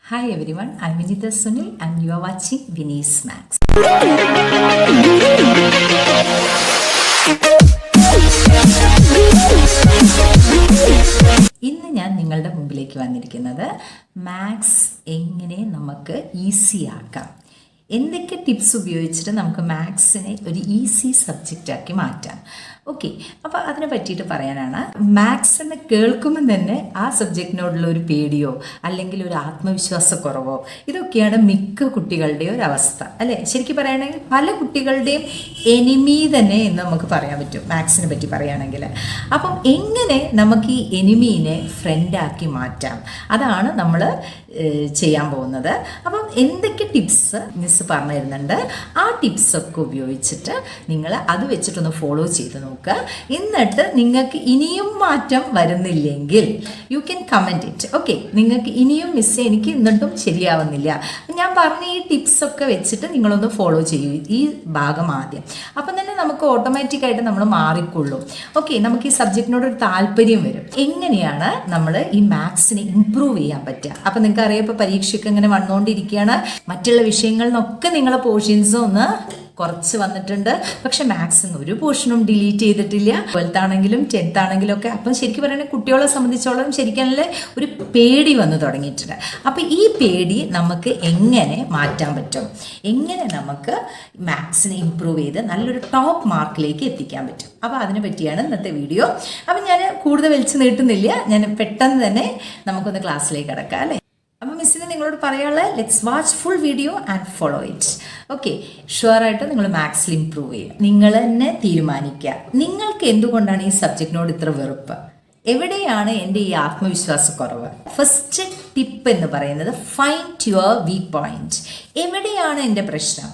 Hi everyone, I'm Vinitha Sunil and you are watching Vinny's Max. ഇന്ന് ഞാൻ നിങ്ങളുടെ മുമ്പിലേക്ക് വന്നിരിക്കുന്നത് മാത്സ് എങ്ങനെ നമുക്ക് ഈസി ആക്കാം, എന്തൊക്കെ ടിപ്സ് ഉപയോഗിച്ചിട്ട് നമുക്ക് മാത്സിനെ ഒരു ഈസി സബ്ജക്റ്റാക്കി മാറ്റാം. ഓക്കെ, അപ്പോൾ അതിനെ പറ്റിയിട്ട് പറയാനാണ്. മാത്സ് എന്ന് കേൾക്കുമ്പോൾ തന്നെ ആ സബ്ജക്റ്റിനോടുള്ള ഒരു പേടിയോ അല്ലെങ്കിൽ ഒരു ആത്മവിശ്വാസക്കുറവോ ഇതൊക്കെയാണ് മിക്ക കുട്ടികളുടെയും ഒരു അവസ്ഥ, അല്ലേ? ശരിക്കും പറയുകയാണെങ്കിൽ പല കുട്ടികളുടെയും എനിമി തന്നെ എന്ന് നമുക്ക് പറയാൻ പറ്റും മാത്സിനെ പറ്റി പറയുകയാണെങ്കിൽ. അപ്പം എങ്ങനെ നമുക്ക് ഈ എനിമീനെ ഫ്രണ്ടാക്കി മാറ്റാം, അതാണ് നമ്മൾ ചെയ്യാൻ പോകുന്നത്. അപ്പം എന്തൊക്കെ ടിപ്സ് മിസ് പറഞ്ഞു തരുന്നുണ്ട്, ആ ടിപ്സൊക്കെ ഉപയോഗിച്ചിട്ട് നിങ്ങൾ അത് വെച്ചിട്ടൊന്ന് ഫോളോ ചെയ്ത് നോക്കുക. എന്നിട്ട് നിങ്ങൾക്ക് ഇനിയും മാറ്റം വരുന്നില്ലെങ്കിൽ you can comment it. Okay, നിങ്ങൾക്ക് ഇനിയും മിസ് എനിക്ക് എന്നിട്ടും ശരിയാവുന്നില്ല, ഞാൻ പറഞ്ഞ ഈ ടിപ്സൊക്കെ വെച്ചിട്ട് നിങ്ങളൊന്ന് ഫോളോ ചെയ്യൂ ഈ ഭാഗം ആദ്യം. അപ്പം തന്നെ നമുക്ക് ഓട്ടോമാറ്റിക്കായിട്ട് നമ്മൾ മാറിക്കൊള്ളും. ഓക്കെ, നമുക്ക് ഈ സബ്ജക്റ്റിനോടൊരു താല്പര്യം വരും. എങ്ങനെയാണ് നമ്മൾ ഈ മാത്സിനെ ഇമ്പ്രൂവ് ചെയ്യാൻ പറ്റുക? അപ്പം നിങ്ങൾക്ക് അറിയാം, ഇപ്പോൾ പരീക്ഷയ്ക്ക് ഇങ്ങനെ വന്നുകൊണ്ടിരിക്കുകയാണ്. മറ്റുള്ള വിഷയങ്ങളിൽ നിന്നൊക്കെ നിങ്ങളെ പോർഷൻസ് ഒന്ന് കുറച്ച് വന്നിട്ടുണ്ട്, പക്ഷെ മാത്സിന് ഒരു പോർഷനും ഡിലീറ്റ് ചെയ്തിട്ടില്ല. 12th ആണെങ്കിലും 10th ആണെങ്കിലും ഒക്കെ. അപ്പം ശരിക്കും പറയുകയാണെങ്കിൽ കുട്ടികളെ സംബന്ധിച്ചോളം ശരിക്കും ഒരു പേടി വന്ന് തുടങ്ങിയിട്ടുണ്ട്. അപ്പം ഈ പേടി നമുക്ക് എങ്ങനെ മാറ്റാൻ പറ്റും, എങ്ങനെ നമുക്ക് മാത്സിനെ ഇമ്പ്രൂവ് ചെയ്ത് നല്ലൊരു ടോപ്പ് മാർക്കിലേക്ക് എത്തിക്കാൻ പറ്റും, അപ്പോൾ അതിനെ പറ്റിയാണ് ഇന്നത്തെ വീഡിയോ. അപ്പം ഞാൻ കൂടുതൽ വലിച്ചു നീട്ടുന്നില്ല, ഞാൻ പെട്ടെന്ന് തന്നെ നമുക്കൊന്ന് ക്ലാസ്സിലേക്ക് കിടക്കാം, അല്ലേ? അപ്പം മിസ്സിന് നിങ്ങളോട് പറയാനുള്ളത്, let's watch full video and follow it. Okay, ഷുവറായിട്ട് നിങ്ങൾ മാത്സിൽ ഇമ്പ്രൂവ് ചെയ്യുക. നിങ്ങൾ തന്നെ തീരുമാനിക്കുക, നിങ്ങൾക്ക് എന്തുകൊണ്ടാണ് ഈ സബ്ജക്റ്റിനോട് ഇത്ര വെറുപ്പ്, എവിടെയാണ് എൻ്റെ ഈ ആത്മവിശ്വാസക്കുറവ്. ഫസ്റ്റ് ടിപ്പ് എന്ന് പറയുന്നത്, ഫൈൻഡ് യുവർ വീക്ക് പോയിന്റ്. എവിടെയാണ് എൻ്റെ പ്രശ്നം,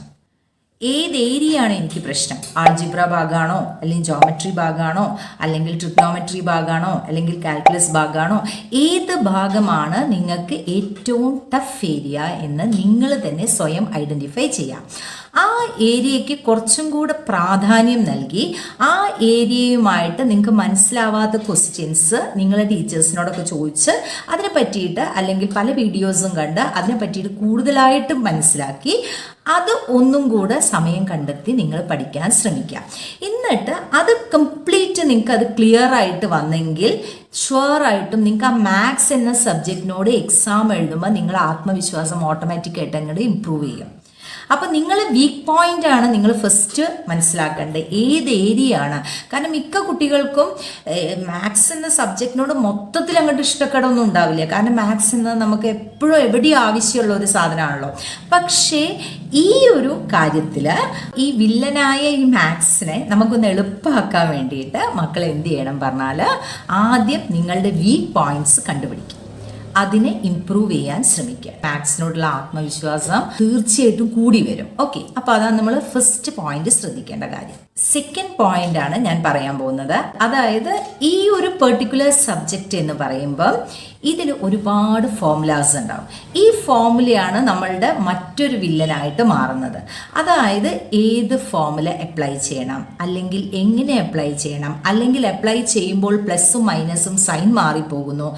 ഏത് ഏരിയയാണ് എനിക്ക് പ്രശ്നം? ആൾജിബ്ര ഭാഗമാണോ, അല്ലെങ്കിൽ ജോമെട്രി ഭാഗമാണോ, അല്ലെങ്കിൽ ട്രിഗ്നോമെട്രി ഭാഗമാണോ, അല്ലെങ്കിൽ കാൽക്കുലസ് ഭാഗമാണോ? ഏത് ഭാഗമാണ് നിങ്ങൾക്ക് ഏറ്റവും ടഫ് ഏരിയ എന്ന് നിങ്ങൾ തന്നെ സ്വയം ഐഡൻറ്റിഫൈ ചെയ്യാം. ആ ഏരിയയ്ക്ക് കുറച്ചും കൂടെ പ്രാധാന്യം നൽകി ആ ഏരിയയുമായിട്ട് നിങ്ങൾക്ക് മനസ്സിലാവാത്ത ക്വസ്റ്റ്യൻസ് നിങ്ങളെ ടീച്ചേഴ്സിനോടൊക്കെ ചോദിച്ച് അതിനെ പറ്റിയിട്ട്, അല്ലെങ്കിൽ പല വീഡിയോസും കണ്ട് അതിനെ പറ്റിയിട്ട് കൂടുതലായിട്ട് മനസ്സിലാക്കി അത് ഒന്നും കൂടെ സമയം കണ്ടെത്തി നിങ്ങൾ പഠിക്കാൻ ശ്രമിക്കുക. എന്നിട്ട് അത് കംപ്ലീറ്റ് നിങ്ങൾക്ക് അത് ക്ലിയർ ആയിട്ട് വന്നെങ്കിൽ ഷുവറായിട്ടും നിങ്ങൾക്ക് ആ മാത്സ് എന്ന സബ്ജക്റ്റിനോട് എക്സാം എഴുതുമ്പോൾ നിങ്ങളുടെ ആത്മവിശ്വാസം ഓട്ടോമാറ്റിക്കായിട്ട് അങ്ങോട്ട് ഇമ്പ്രൂവ് ചെയ്യും. അപ്പം നിങ്ങൾ വീക്ക് പോയിന്റ് ആണ് നിങ്ങൾ ഫസ്റ്റ് മനസ്സിലാക്കേണ്ടത്, ഏത് ഏരിയ ആണ്. കാരണം മിക്ക കുട്ടികൾക്കും മാത്സ് എന്ന സബ്ജക്റ്റിനോട് മൊത്തത്തിൽ അങ്ങോട്ട് ഇഷ്ടക്കേടൊന്നും ഉണ്ടാവില്ല. കാരണം മാത്സ് എന്നത് നമുക്ക് എപ്പോഴും എവിടെയും ആവശ്യമുള്ള ഒരു സാധനമാണല്ലോ. പക്ഷേ ഈ ഒരു കാര്യത്തിൽ ഈ വില്ലനായ ഈ മാത്സിനെ നമുക്കൊന്ന് എളുപ്പമാക്കാൻ വേണ്ടിയിട്ട് മക്കൾ എന്ത് ചെയ്യണം പറഞ്ഞാൽ, ആദ്യം നിങ്ങളുടെ വീക്ക് പോയിന്റ്സ് കണ്ടുപിടിക്കും, അതിനെ ഇംപ്രൂവ് ചെയ്യാൻ ശ്രമിക്കുക. മാത്സിനോടുള്ള ആത്മവിശ്വാസം തീർച്ചയായിട്ടും കൂടി വരും. ഓക്കെ, അപ്പോൾ അതാണ് നമ്മൾ ഫസ്റ്റ് പോയിന്റ് ശ്രദ്ധിക്കേണ്ട കാര്യം. സെക്കൻഡ് പോയിന്റ് ആണ് ഞാൻ പറയാൻ പോകുന്നത്. അതായത് ഈ ഒരു പെർട്ടിക്കുലർ സബ്ജക്റ്റ് എന്ന് പറയുമ്പോൾ ഇതിൽ ഒരുപാട് ഫോർമുലാസ് ഉണ്ടാവും. ഈ ഫോർമുലയാണ് നമ്മളുടെ മറ്റൊരു വില്ലനായിട്ട് മാറുന്നത്. അതായത് ഏത് ഫോർമുല അപ്ലൈ ചെയ്യണം, അല്ലെങ്കിൽ എങ്ങനെ അപ്ലൈ ചെയ്യണം, അല്ലെങ്കിൽ അപ്ലൈ ചെയ്യുമ്പോൾ പ്ലസും മൈനസും സൈൻ മാറിപ്പോകുന്നു,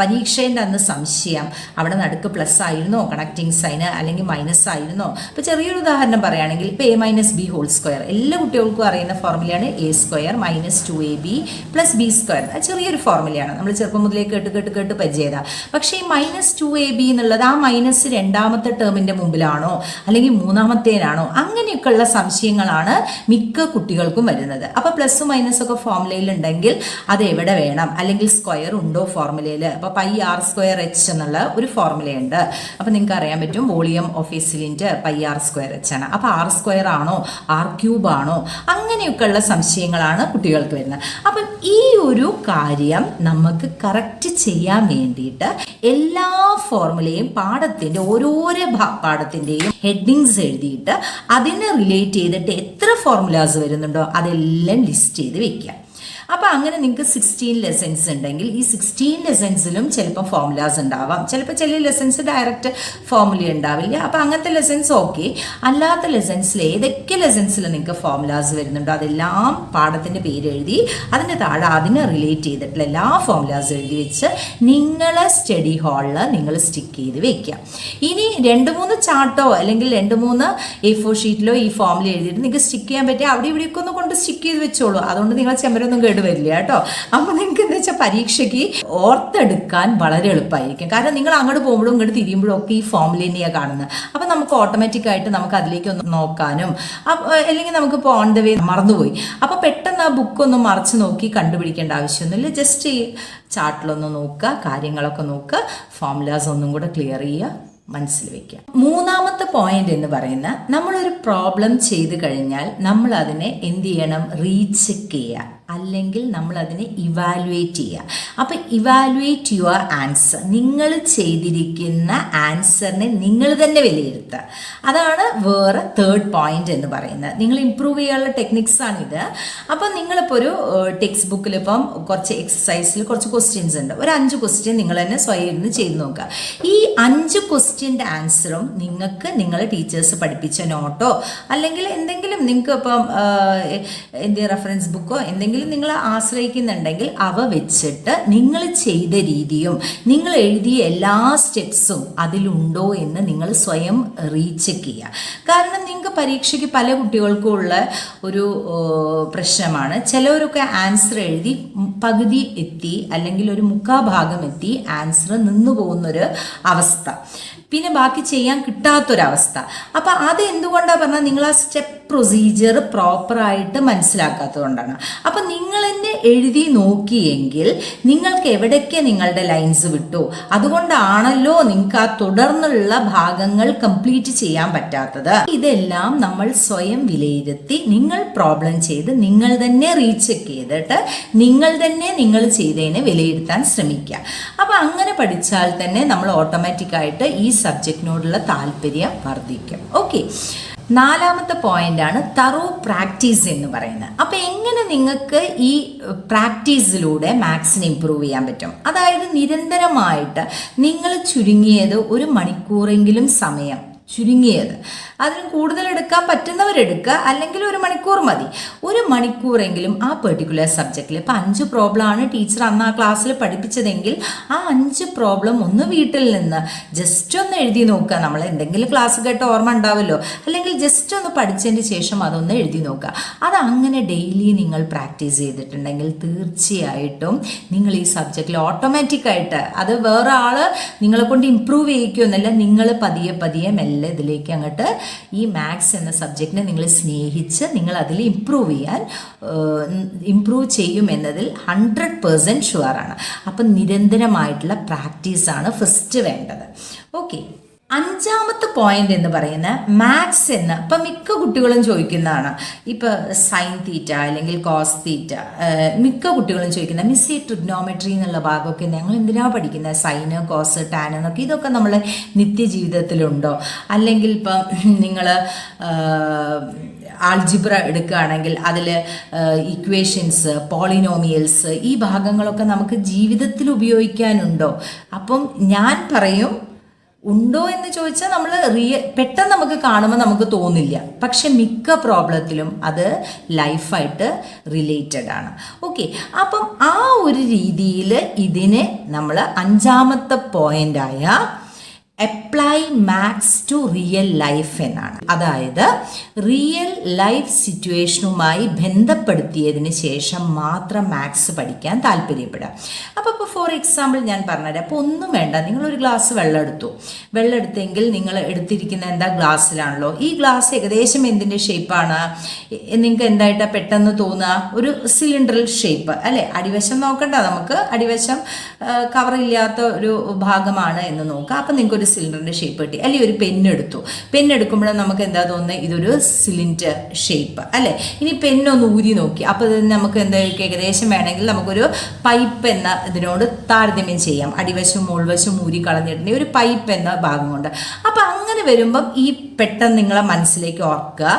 പരീക്ഷേൻ്റെ അന്ന് സംശയം, അവിടെ നടുക്ക് പ്ലസ് ആയിരുന്നോ കണക്റ്റിംഗ് സൈന്, അല്ലെങ്കിൽ മൈനസ് ആയിരുന്നോ. ഇപ്പോൾ ചെറിയൊരു ഉദാഹരണം പറയുകയാണെങ്കിൽ, ഇപ്പോൾ a minus B whole square എല്ലാ കുട്ടികൾക്കും അറിയുന്ന ഫോർമുലയാണ്. a square minus 2ab plus B square. ചെറിയൊരു ഫോർമുലയാണ്, നമ്മൾ ചെറുപ്പം മുതലേ കേട്ട് പരിചയത. പക്ഷേ ഈ മൈനസ് 2ab എന്നുള്ളത് ആ മൈനസ് രണ്ടാമത്തെ ടേമിന്റെ മുമ്പിലാണോ അല്ലെങ്കിൽ മൂന്നാമത്തേനാണോ, അങ്ങനെയൊക്കെയുള്ള സംശയങ്ങളാണ് മിക്ക കുട്ടികൾക്കും വരുന്നത്. അപ്പോൾ പ്ലസ് മൈനസ് ഒക്കെ ഫോർമുലയിൽ ഉണ്ടെങ്കിൽ അത് എവിടെ വേണം, അല്ലെങ്കിൽ സ്ക്വയർ ഉണ്ടോ ഫോർമുലയിൽ? അപ്പോൾ പൈ ആർ സ്ക്വയർ എച്ച് എന്നുള്ള ഒരു ഫോർമുലയുണ്ട്. അപ്പോൾ നിങ്ങൾക്ക് അറിയാൻ പറ്റും, volume of a cylinder pi R square H ആണ്. അപ്പോൾ ആർ സ്ക്വയർ ആണോ ആർ ക്യൂബ് ആണോ, അങ്ങനെയൊക്കെയുള്ള സംശയങ്ങളാണ് കുട്ടികൾക്ക് വരുന്നത്. അപ്പം ഈ ഒരു കാര്യം നമുക്ക് കറക്റ്റ് ചെയ്യാൻ വേണ്ടിയിട്ട് എല്ലാ ഫോർമുലയും പാഠത്തിൻ്റെ ഓരോരോ പാഠത്തിൻ്റെയും ഹെഡിങ്സ് എഴുതിയിട്ട് അതിനെ റിലേറ്റ് ചെയ്തിട്ട് എത്ര ഫോർമുലാസ് വരുന്നുണ്ടോ അതെല്ലാം ലിസ്റ്റ് ചെയ്ത് വെക്കുക. അപ്പോൾ അങ്ങനെ നിങ്ങൾക്ക് 16 ലെസൺസ് ഉണ്ടെങ്കിൽ ഈ 16 ലെസൺസിലും ചിലപ്പോൾ ഫോർമുലാസ് ഉണ്ടാവാം, ചിലപ്പോൾ ചില ലെസൺസ് ഡയറക്റ്റ് ഫോർമുല ഉണ്ടാവില്ല. അപ്പോൾ അങ്ങനത്തെ ലെസൺസ് ഓക്കെ. അല്ലാത്ത ലെസൺസിൽ ഏതൊക്കെ ലെസൺസിൽ നിങ്ങൾക്ക് ഫോർമുലാസ് വരുന്നുണ്ടോ അതെല്ലാം പാഠത്തിൻ്റെ പേര് എഴുതി അതിൻ്റെ താഴെ അതിനെ റിലേറ്റ് ചെയ്തിട്ടുള്ള എല്ലാ ഫോർമുലാസ് എഴുതി വെച്ച് നിങ്ങളെ സ്റ്റഡി ഹാളിൽ നിങ്ങൾ സ്റ്റിക്ക് ചെയ്ത് വെക്കുക. ഇനി 2-3 ചാർട്ടോ അല്ലെങ്കിൽ 2-3 A4 ഷീറ്റിലോ ഈ ഫോർമുല എഴുതിയിട്ട് നിങ്ങൾക്ക് സ്റ്റിക്ക് ചെയ്യാൻ പറ്റിയ അവിടെ ഇവിടെയൊക്കെ ഒന്ന് കൊണ്ട് സ്റ്റിക്ക് ചെയ്ത് വെച്ചോളൂ. അതുകൊണ്ട് നിങ്ങൾ ചെമ്പരൊന്നും കേടുവരില്ല കേട്ടോ. അപ്പോൾ നിങ്ങൾക്ക് എന്താ വെച്ചാൽ പരീക്ഷയ്ക്ക് ഓർത്തെടുക്കാൻ വളരെ എളുപ്പമായിരിക്കും. കാരണം നിങ്ങൾ അങ്ങോട്ട് പോകുമ്പോഴും ഇങ്ങോട്ട് തിരിയുമ്പോഴും ഒക്കെ ഈ ഫോർമുല തന്നെയാണ് കാണുന്നത്. അപ്പോൾ നമുക്ക് ഓട്ടോമാറ്റിക്കായിട്ട് നമുക്ക് അതിലേക്ക് ഒന്ന് നോക്കാനും അല്ലെങ്കിൽ നമുക്കിപ്പോൾ ഓൺ ദ വേ മറന്നുപോയി അപ്പോൾ പെട്ടെന്ന് ആ ബുക്കൊന്നും മറച്ച് നോക്കി കണ്ടുപിടിക്കേണ്ട ആവശ്യമൊന്നുമില്ല. ജസ്റ്റ് ഈ ചാർട്ടിലൊന്ന് നോക്കുക, കാര്യങ്ങളൊക്കെ നോക്കുക, ഫോർമുലാസ് ഒന്നും കൂടെ ക്ലിയർ ചെയ്യുക, മനസ്സിൽ വെക്കുക. 3ാമത്തെ പോയിന്റ് എന്ന് പറയുന്ന നമ്മളൊരു പ്രോബ്ലം ചെയ്ത് കഴിഞ്ഞാൽ നമ്മൾ അതിനെ എന്ത് ചെയ്യണം, റീചെക്ക് ചെയ്യുക അല്ലെങ്കിൽ നമ്മൾ അതിനെ ഇവാലുവേറ്റ് ചെയ്യുക. അപ്പോൾ ഇവാലുവേറ്റ് യുവർ ആൻസർ, നിങ്ങൾ ചെയ്തിരിക്കുന്ന ആൻസറിനെ നിങ്ങൾ തന്നെ വിലയിരുത്തുക. അതാണ് വേറെ 3rd പോയിന്റ് എന്ന് പറയുന്നത്. നിങ്ങൾ ഇമ്പ്രൂവ് ചെയ്യാനുള്ള ടെക്നിക്സാണിത്. അപ്പം നിങ്ങളിപ്പോൾ ഒരു ടെക്സ്റ്റ് ബുക്കിൽ ഇപ്പം കുറച്ച് എക്സസൈസിൽ കുറച്ച് ക്വസ്റ്റ്യൻസ് ഉണ്ട്. ഒരു 5 ക്വസ്റ്റ്യൻ നിങ്ങൾ തന്നെ സ്വയം ഇരുന്ന് ചെയ്ത് നോക്കുക. ഈ 5 ക്വസ്റ്റ്യൻ്റെ ആൻസറും നിങ്ങൾക്ക് നിങ്ങളെ ടീച്ചേഴ്സ് പഠിപ്പിച്ച നോട്ടോ അല്ലെങ്കിൽ എന്തെങ്കിലും നിങ്ങൾക്ക് ഇപ്പം റെഫറൻസ് ബുക്കോ എന്തെങ്കിലും നിങ്ങൾ ആശ്രയിക്കുന്നുണ്ടെങ്കിൽ അവ വെച്ചിട്ട് നിങ്ങൾ ചെയ്ത രീതിയും നിങ്ങൾ എഴുതിയ എല്ലാ സ്റ്റെപ്സും അതിലുണ്ടോ എന്ന് നിങ്ങൾ സ്വയം റീചെക്ക് ചെയ്യുക. കാരണം നിങ്ങൾക്ക് പരീക്ഷയ്ക്ക് പല കുട്ടികൾക്കും ഉള്ള ഒരു പ്രശ്നമാണ്, ചിലവരൊക്കെ ആൻസർ എഴുതി പകുതി എത്തി അല്ലെങ്കിൽ ഒരു 3/4 ഭാഗം എത്തി ആൻസർ നിന്നു പോകുന്നൊരു അവസ്ഥ, പിന്നെ ബാക്കി ചെയ്യാൻ കിട്ടാത്തൊരവസ്ഥ. അപ്പം അത് എന്തുകൊണ്ടാണ് പറഞ്ഞാൽ നിങ്ങൾ ആ സ്റ്റെപ്പ് പ്രൊസീജിയർ പ്രോപ്പറായിട്ട് മനസ്സിലാക്കാത്തതുകൊണ്ടാണ്. അപ്പം നിങ്ങൾ തന്നെ എഴുതി നോക്കിയെങ്കിൽ നിങ്ങൾക്ക് എവിടേക്ക് നിങ്ങളുടെ ലൈൻസ് വിട്ടു, അതുകൊണ്ടാണല്ലോ നിങ്ങൾക്ക് ആ തുടർന്നുള്ള ഭാഗങ്ങൾ കംപ്ലീറ്റ് ചെയ്യാൻ പറ്റാത്തത്. ഇതെല്ലാം നമ്മൾ സ്വയം വിലയിരുത്തി നിങ്ങൾ പ്രോബ്ലം ചെയ്ത് നിങ്ങൾ തന്നെ റീചെക്ക് ചെയ്തിട്ട് നിങ്ങൾ തന്നെ നിങ്ങൾ ചെയ്തതിനെ വിലയിരുത്താൻ ശ്രമിക്കുക. അപ്പം അങ്ങനെ പഠിച്ചാൽ തന്നെ നമ്മൾ ഓട്ടോമാറ്റിക്കായിട്ട് ഈ സബ്ജക്റ്റിനോടുള്ള താല്പര്യം വർദ്ധിക്കും. ഓക്കെ, 4ാമത്തെ പോയിന്റാണ് തറോ പ്രാക്ടീസ് എന്ന് പറയുന്നത്. അപ്പം എങ്ങനെ നിങ്ങൾക്ക് ഈ പ്രാക്ടീസിലൂടെ മാത്സിനെ ഇമ്പ്രൂവ് ചെയ്യാൻ പറ്റും? അതായത് നിരന്തരമായിട്ട് നിങ്ങൾ ചുരുങ്ങിയത് 1 മണിക്കൂറെങ്കിലും സമയം, ചുരുങ്ങിയത് അതിന് കൂടുതൽ എടുക്കാൻ പറ്റുന്നവരെടുക്കുക, അല്ലെങ്കിൽ 1 മണിക്കൂർ മതി. 1 മണിക്കൂറെങ്കിലും ആ പെർട്ടിക്കുലർ സബ്ജക്റ്റിൽ ഇപ്പം 5 പ്രോബ്ലമാണ് ടീച്ചർ അന്ന് ആ ക്ലാസ്സിൽ പഠിപ്പിച്ചതെങ്കിൽ ആ 5 പ്രോബ്ലം ഒന്ന് വീട്ടിൽ നിന്ന് ജസ്റ്റ് ഒന്ന് എഴുതി നോക്കുക. നമ്മൾ എന്തെങ്കിലും ക്ലാസ് കേട്ട് ഓർമ്മ ഉണ്ടാവുമല്ലോ, അല്ലെങ്കിൽ ജസ്റ്റ് ഒന്ന് പഠിച്ചതിന് ശേഷം അതൊന്ന് എഴുതി നോക്കുക. അത് അങ്ങനെ ഡെയിലി നിങ്ങൾ പ്രാക്ടീസ് ചെയ്തിട്ടുണ്ടെങ്കിൽ തീർച്ചയായിട്ടും നിങ്ങൾ ഈ സബ്ജക്റ്റിൽ ഓട്ടോമാറ്റിക്കായിട്ട്, അത് വേറെ ആൾ നിങ്ങളെ കൊണ്ട് ഇമ്പ്രൂവ് ചെയ്യിക്കുമെന്നല്ല, നിങ്ങൾ പതിയെ പതിയെ മെല്ലെ ഇതിലേക്ക് അങ്ങോട്ട് ഈ മാത്സ് എന്ന സബ്ജക്റ്റിനെ നിങ്ങൾ സ്നേഹിച്ച് നിങ്ങൾ അതിൽ ഇമ്പ്രൂവ് ചെയ്യും എന്നതിൽ 100% ഷുവറാണ്. അപ്പം നിരന്തരമായിട്ടുള്ള പ്രാക്ടീസാണ് ഫസ്റ്റ് വേണ്ടത്. ഓക്കെ, 5ാമത്തെ പോയിന്റ് എന്ന് പറയുന്ന മാത്സ് എന്ന് ഇപ്പം മിക്ക കുട്ടികളും ചോദിക്കുന്നതാണ്. ഇപ്പം സൈൻ തീറ്റ അല്ലെങ്കിൽ കോസ് തീറ്റ മിക്ക കുട്ടികളും ചോദിക്കുന്ന മിസ് ഈ ട്രിഗ്നോമെട്രി എന്നുള്ള ഭാഗമൊക്കെ ഞങ്ങൾ എന്തിനാണ് പഠിക്കുന്നത്? സൈന്, കോസ്, ടാൻ എന്നൊക്കെ ഇതൊക്കെ നമ്മൾ നിത്യജീവിതത്തിലുണ്ടോ? അല്ലെങ്കിൽ ഇപ്പം നിങ്ങൾ ആൾജിബ്ര എടുക്കുകയാണെങ്കിൽ അതിൽ ഇക്വേഷൻസ്, പോളിനോമിയൽസ് ഈ ഭാഗങ്ങളൊക്കെ നമുക്ക് ജീവിതത്തിൽ ഉപയോഗിക്കാനുണ്ടോ? അപ്പം ഞാൻ പറയും ഉണ്ടോ എന്ന് ചോദിച്ചാൽ നമ്മൾ പെട്ടെന്ന് നമുക്ക് കാണുമ്പോൾ നമുക്ക് തോന്നില്ല, പക്ഷെ മിക്ക പ്രോബ്ലത്തിലും അത് ലൈഫായിട്ട് റിലേറ്റഡ് ആണ്. ഓക്കെ, അപ്പം ആ ഒരു രീതിയിൽ ഇതിനെ നമ്മൾ 5ാമത്തെ പോയിന്റായ apply maths to real life എന്നാണ്. അതായത് റിയൽ ലൈഫ് സിറ്റുവേഷനുമായി ബന്ധപ്പെടുത്തിയതിന് ശേഷം മാത്രം മാത്സ് പഠിക്കാൻ താല്പര്യപ്പെടുക. അപ്പോൾ ഫോർ എക്സാമ്പിൾ ഞാൻ പറഞ്ഞുതരാം. അപ്പോൾ ഒന്നും വേണ്ട, നിങ്ങളൊരു ഗ്ലാസ് വെള്ളം എടുത്തെങ്കിൽ നിങ്ങൾ എടുത്തിരിക്കുന്ന എന്താ ഗ്ലാസ്സിലാണല്ലോ. ഈ ഗ്ലാസ് ഏകദേശം എന്തിൻ്റെ ഷേപ്പാണ് നിങ്ങൾക്ക് എന്തായിട്ടാണ് പെട്ടെന്ന് തോന്നുക? ഒരു സിലിണ്ടറൽ ഷേപ്പ് അല്ലേ? അടിവശം നോക്കണ്ട, നമുക്ക് അടിവശം കവറില്ലാത്ത ഒരു ഭാഗമാണ് എന്ന് നോക്കാം. അപ്പം നിങ്ങൾക്ക് ഒരു സിലിണ്ടറിൻ്റെ ഷേപ്പ് കിട്ടി. അല്ലെങ്കിൽ ഒരു പെണ്ണെടുക്കുമ്പോഴും നമുക്ക് എന്താ തോന്നുന്നത്? ഇതൊരു സിലിണ്ടർ ഷേപ്പ് അല്ലേ? ഇനി പെണ്ണൊന്ന് ഊരി നോക്കി, അപ്പോൾ ഇത് നമുക്ക് എന്താ ഏകദേശം വേണമെങ്കിൽ നമുക്കൊരു പൈപ്പ് എന്ന ഇതിനോട് താരതമ്യം ചെയ്യാം. അടിവശവും മുൾവശവും ഊരി കളഞ്ഞിട്ടുണ്ടെങ്കിൽ ഒരു പൈപ്പ് എന്ന ഭാഗം കൊണ്ട്. അപ്പം അങ്ങനെ വരുമ്പം ഈ പെട്ടെന്ന് നിങ്ങളെ മനസ്സിലേക്ക് ഓർക്കുക,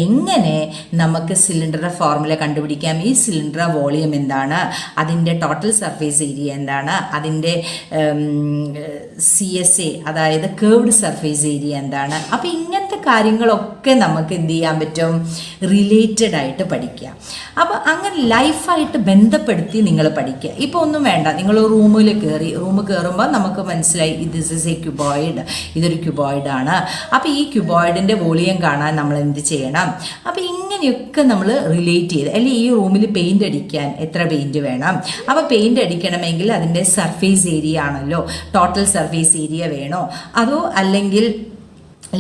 എങ്ങനെ നമുക്ക് സിലിണ്ടറുടെ ഫോർമുല കണ്ടുപിടിക്കാം, ഈ സിലിണ്ടർ വോളിയം എന്താണ്, അതിൻ്റെ ടോട്ടൽ സർഫേസ് ഏരിയ എന്താണ്, അതിൻ്റെ CSA അതായത് കേർവ്ഡ് സർഫേസ് ഏരിയ എന്താണ്. അപ്പോൾ ഇങ്ങനത്തെ കാര്യങ്ങളൊക്കെ നമുക്ക് എന്ത് ചെയ്യാൻ പറ്റും, റിലേറ്റഡ് ആയിട്ട് പഠിക്കുക. അപ്പോൾ അങ്ങനെ ലൈഫായിട്ട് ബന്ധപ്പെടുത്തി നിങ്ങൾ പഠിക്കുക. ഇപ്പോൾ ഒന്നും വേണ്ട, നിങ്ങൾ റൂമിൽ കയറുമ്പോൾ നമുക്ക് മനസ്സിലായി ദിസ് ഇസ് എ ക്യൂബോയിഡ്, ഇതൊരു ക്യൂബോയിഡാണ്. അപ്പോൾ ഈ ക്യൂബോയിഡിൻ്റെ വോളിയം കാണാൻ നമ്മൾ എന്ത് ചെയ്യണം, അപ്പോൾ ഇങ്ങനെയൊക്കെ നമ്മൾ റിലേറ്റ് ചെയ്ത്, അല്ലെങ്കിൽ ഈ റൂമിൽ പെയിൻ്റ് അടിക്കാൻ എത്ര പെയിൻറ്റ് വേണം, അപ്പോൾ പെയിൻ്റ് അടിക്കണമെങ്കിൽ അതിൻ്റെ സർഫേസ് ഏരിയ ആണല്ലോ, ടോട്ടൽ സർഫേസ് ഏരിയ വേണോ, അതോ അല്ലെങ്കിൽ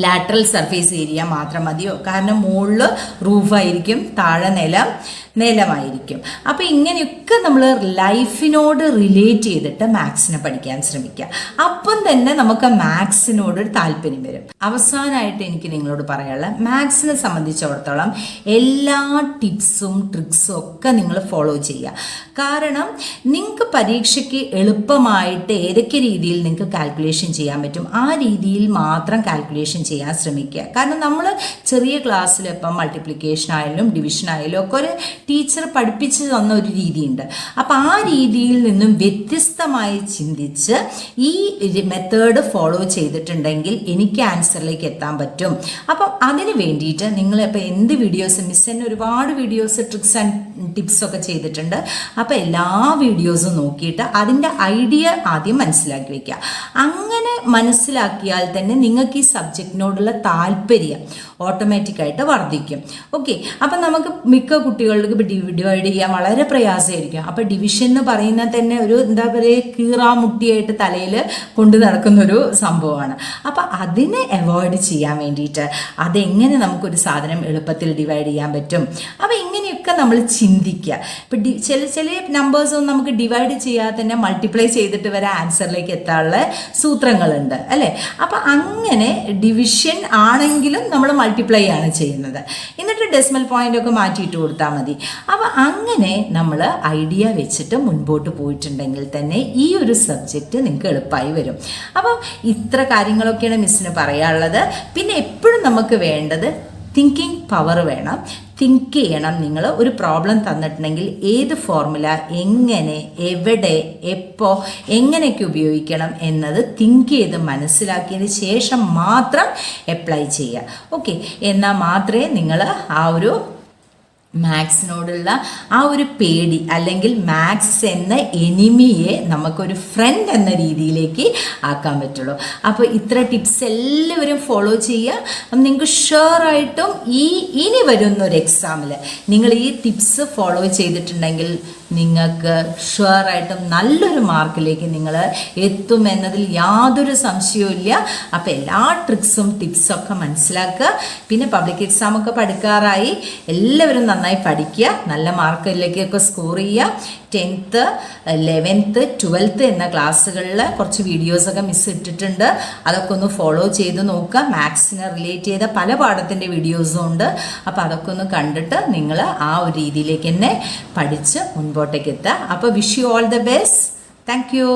ലാറ്ററൽ സർഫേസ് ഏരിയ മാത്രം മതിയോ, കാരണം മുകളിൽ റൂഫായിരിക്കും, താഴെ നിലമായിരിക്കും. അപ്പോൾ ഇങ്ങനെയൊക്കെ നമ്മൾ ലൈഫിനോട് റിലേറ്റ് ചെയ്തിട്ട് മാത്സിനെ പഠിക്കാൻ ശ്രമിക്കുക. അപ്പം തന്നെ നമുക്ക് മാത്സിനോട് ഒരു താല്പര്യം വരും. അവസാനമായിട്ട് എനിക്ക് നിങ്ങളോട് പറയാനുള്ള, മാത്സിനെ സംബന്ധിച്ചിടത്തോളം എല്ലാ ടിപ്സും ട്രിക്സും ഒക്കെ നിങ്ങൾ ഫോളോ ചെയ്യുക. കാരണം നിങ്ങൾക്ക് പരീക്ഷയ്ക്ക് എളുപ്പമായിട്ട് ഏതൊക്കെ രീതിയിൽ നിങ്ങൾക്ക് കാൽക്കുലേഷൻ ചെയ്യാൻ പറ്റും ആ രീതിയിൽ മാത്രം കാൽക്കുലേഷൻ ചെയ്യാൻ ശ്രമിക്കുക. കാരണം നമ്മൾ ചെറിയ ക്ലാസ്സിൽ ഇപ്പം മൾട്ടിപ്ലിക്കേഷൻ ആയാലും ഡിവിഷൻ ആയാലും ഒക്കെ ഒരു ടീച്ചർ പഠിപ്പിച്ചു തന്ന ഒരു രീതിയുണ്ട്. അപ്പം ആ രീതിയിൽ നിന്നും വ്യത്യസ്തമായി ചിന്തിച്ച് ഈ മെത്തേഡ് ഫോളോ ചെയ്തിട്ടുണ്ടെങ്കിൽ എനിക്ക് ആൻസറിലേക്ക് എത്താൻ പറ്റും. അപ്പം അതിന് വേണ്ടിയിട്ട് നിങ്ങളിപ്പോൾ എന്ത് വീഡിയോസ്, മിസ് തന്നെ ഒരുപാട് വീഡിയോസ് ട്രിക്സ് ആൻഡ് ടിപ്സ് ഒക്കെ ചെയ്തിട്ടുണ്ട്. അപ്പോൾ എല്ലാ വീഡിയോസും നോക്കിയിട്ട് അതിൻ്റെ ഐഡിയ ആദ്യം മനസ്സിലാക്കി വയ്ക്കുക. അങ്ങനെ മനസ്സിലാക്കിയാൽ തന്നെ നിങ്ങൾക്ക് ഈ സബ്ജക്റ്റിനോടുള്ള താല്പര്യം ഓട്ടോമാറ്റിക്കായിട്ട് വർദ്ധിക്കും. ഓക്കെ, അപ്പം നമുക്ക് മിക്ക കുട്ടികൾക്ക് ഡിവൈഡ് ചെയ്യാൻ വളരെ പ്രയാസമായിരിക്കും. അപ്പോൾ ഡിവിഷൻ എന്ന് പറയുന്നത് തന്നെ ഒരു എന്താ പറയുക, കീറാമുട്ടിയായിട്ട് തലയിൽ കൊണ്ടു നടക്കുന്നൊരു സംഭവമാണ്. അപ്പം അതിനെ അവോയ്ഡ് ചെയ്യാൻ വേണ്ടിയിട്ട് അതെങ്ങനെ നമുക്കൊരു സാധനം എളുപ്പത്തിൽ ഡിവൈഡ് ചെയ്യാൻ പറ്റും, അപ്പോൾ ഇങ്ങനെയൊക്കെ നമ്മൾ ചിന്തിക്കുക. ഇപ്പം ചില നമ്പേഴ്സൊന്നും നമുക്ക് ഡിവൈഡ് ചെയ്യാതെ തന്നെ മൾട്ടിപ്ലൈ ചെയ്തിട്ട് വരെ ആൻസറിലേക്ക് എത്താനുള്ള സൂത്രങ്ങളുണ്ട് അല്ലേ. അപ്പം അങ്ങനെ ഡിവിഷൻ ആണെങ്കിലും നമ്മൾ മൾട്ടിപ്ലൈ ആണ് ചെയ്യുന്നത്, എന്നിട്ട് ഡെസിമൽ പോയിന്റ് ഒക്കെ മാറ്റിയിട്ട് കൊടുത്താൽ മതി. അപ്പോൾ അങ്ങനെ നമ്മൾ ഐഡിയ വെച്ചിട്ട് മുൻപോട്ട് പോയിട്ടുണ്ടെങ്കിൽ തന്നെ ഈ ഒരു സബ്ജക്റ്റ് നിങ്ങൾക്ക് എളുപ്പമായി വരും. അപ്പം ഇത്ര കാര്യങ്ങളൊക്കെയാണ് മിസ്സിന് പറയാനുള്ളത്. പിന്നെ എപ്പോഴും നമുക്ക് വേണ്ടത് തിങ്കിങ് പവർ വേണം. തിങ്ക് ചെയ്യണം. നിങ്ങൾ ഒരു പ്രോബ്ലം തന്നിട്ടുണ്ടെങ്കിൽ ഏത് ഫോർമുല എങ്ങനെ, എവിടെ, എപ്പോൾ, എങ്ങനെയൊക്കെ ഉപയോഗിക്കണം എന്നത് തിങ്ക് ചെയ്ത് മനസ്സിലാക്കിയതിന് ശേഷം മാത്രം അപ്ലൈ ചെയ്യുക. ഓക്കെ, എന്നാൽ മാത്രമേ നിങ്ങൾ ആ ഒരു മാത്സിനോടുള്ള ആ ഒരു പേടി അല്ലെങ്കിൽ മാത്സ് എന്ന എനിമിയെ നമുക്കൊരു ഫ്രണ്ട് എന്ന രീതിയിലേക്ക് ആക്കാൻ പറ്റുള്ളൂ. അപ്പോൾ ഇത്ര ടിപ്സ് എല്ലാവരും ഫോളോ ചെയ്യുക. നിങ്ങൾക്ക് ഷുവറായിട്ടും ഇനി വരുന്നൊരു എക്സാമിൽ നിങ്ങൾ ഈ ടിപ്സ് ഫോളോ ചെയ്തിട്ടുണ്ടെങ്കിൽ നിങ്ങൾക്ക് ഷുവറായിട്ടും നല്ലൊരു മാർക്കിലേക്ക് നിങ്ങൾ എത്തുമെന്നതിൽ യാതൊരു സംശയവും ഇല്ല. അപ്പോൾ എല്ലാ ട്രിക്സും ടിപ്സൊക്കെ മനസ്സിലാക്കുക. പിന്നെ പബ്ലിക് എക്സാമൊക്കെ പഠിക്കാറായി, എല്ലാവരും നന്നായി പഠിക്കുക, നല്ല മാർക്കിലേക്കൊക്കെ സ്കോർ ചെയ്യുക. 10th, 11th, 12th എന്ന ക്ലാസ്സുകളിൽ കുറച്ച് വീഡിയോസൊക്കെ മിസ് ഇട്ടിട്ടുണ്ട്, അതൊക്കെ ഒന്ന് ഫോളോ ചെയ്ത് നോക്കുക. മാത്സിനെ റിലേറ്റ് ചെയ്ത പല പാഠത്തിൻ്റെ വീഡിയോസും ഉണ്ട്. അപ്പോൾ അതൊക്കെ ഒന്ന് കണ്ടിട്ട് നിങ്ങൾ ആ ഒരു രീതിയിലേക്ക് തന്നെ പഠിച്ച് മുൻപോട്ടേക്ക് എത്തുക. അപ്പോൾ wish you all the best. Thank you.